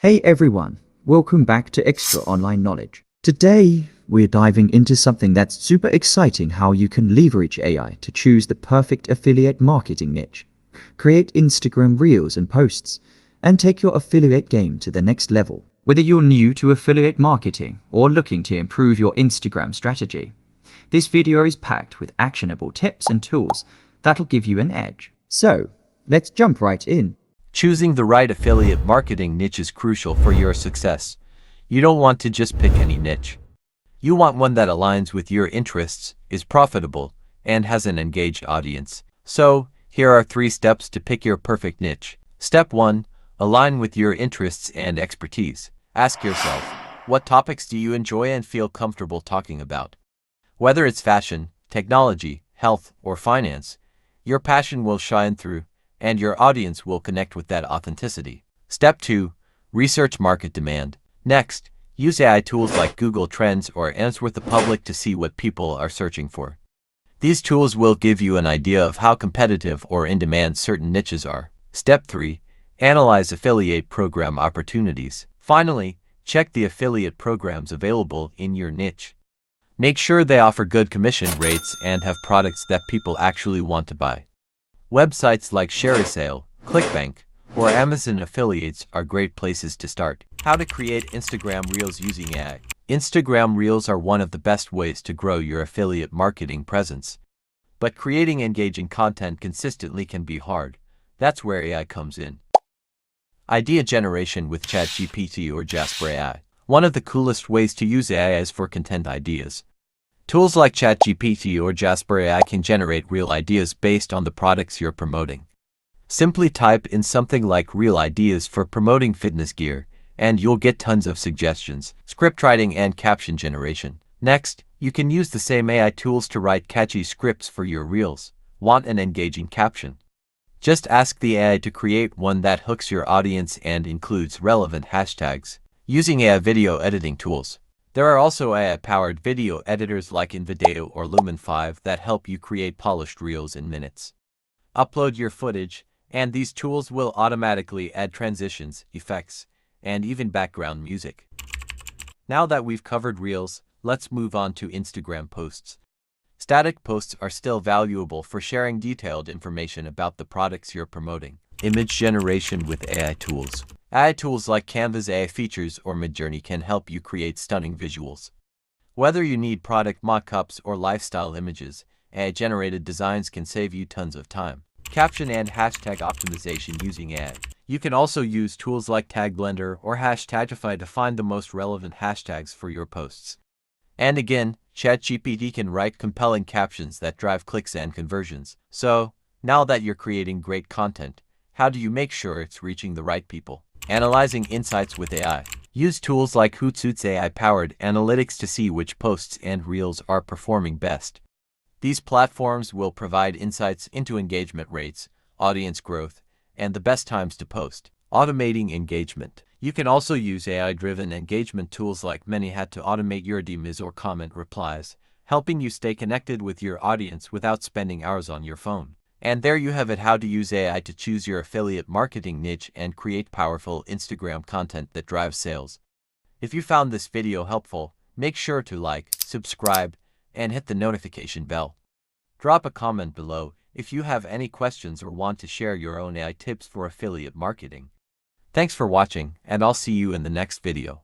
Hey everyone, welcome back to Extra Online Knowledge. Today, we're diving into something that's super exciting: how you can leverage AI to choose the perfect affiliate marketing niche, create Instagram reels and posts, and take your affiliate game to the next level. Whether you're new to affiliate marketing or looking to improve your Instagram strategy, this video is packed with actionable tips and tools that'll give you an edge. So, let's jump right in. Choosing the right affiliate marketing niche is crucial for your success. You don't want to just pick any niche. You want one that aligns with your interests, is profitable, and has an engaged audience. So, here are 3 steps to pick your perfect niche. Step 1. Align with your interests and expertise. Ask yourself, what topics do you enjoy and feel comfortable talking about? Whether it's fashion, technology, health, or finance, your passion will shine through, and your audience will connect with that authenticity. Step 2. Research market demand. Next, use AI tools like Google Trends or Answer with the Public to see what people are searching for. These tools will give you an idea of how competitive or in demand certain niches are. Step 3. Analyze affiliate program opportunities. Finally, check the affiliate programs available in your niche. Make sure they offer good commission rates and have products that people actually want to buy. Websites like ShareASale, ClickBank, or Amazon Affiliates are great places to start. How to create Instagram Reels using AI. Instagram Reels are one of the best ways to grow your affiliate marketing presence. But creating engaging content consistently can be hard. That's where AI comes in. Idea generation with ChatGPT or Jasper AI. One of the coolest ways to use AI is for content ideas. Tools like ChatGPT or Jasper AI can generate real ideas based on the products you're promoting. Simply type in something like "real ideas for promoting fitness gear," and you'll get tons of suggestions. Script writing and caption generation. Next, you can use the same AI tools to write catchy scripts for your reels. Want an engaging caption? Just ask the AI to create one that hooks your audience and includes relevant hashtags. Using AI video editing tools. There are also AI-powered video editors like InVideo or Lumen 5 that help you create polished reels in minutes. Upload your footage, and these tools will automatically add transitions, effects, and even background music. Now that we've covered reels, let's move on to Instagram posts. Static posts are still valuable for sharing detailed information about the products you're promoting. Image generation with AI tools. AI tools like Canva's AI features or Midjourney can help you create stunning visuals. Whether you need product mock-ups or lifestyle images, AI-generated designs can save you tons of time. Caption and hashtag optimization using AI. You can also use tools like Tag Blender or Hashtagify to find the most relevant hashtags for your posts. And again, ChatGPT can write compelling captions that drive clicks and conversions. So, now that you're creating great content, how do you make sure it's reaching the right people? Analyzing insights with AI. Use tools like Hootsuite's AI-powered analytics to see which posts and reels are performing best. These platforms will provide insights into engagement rates, audience growth, and the best times to post. Automating engagement. You can also use AI-driven engagement tools like ManyHat to automate your DMs or comment replies, helping you stay connected with your audience without spending hours on your phone. And there you have it: how to use AI to choose your affiliate marketing niche and create powerful Instagram content that drives sales. If you found this video helpful, make sure to like, subscribe, and hit the notification bell. Drop a comment below if you have any questions or want to share your own AI tips for affiliate marketing. Thanks for watching, and I'll see you in the next video.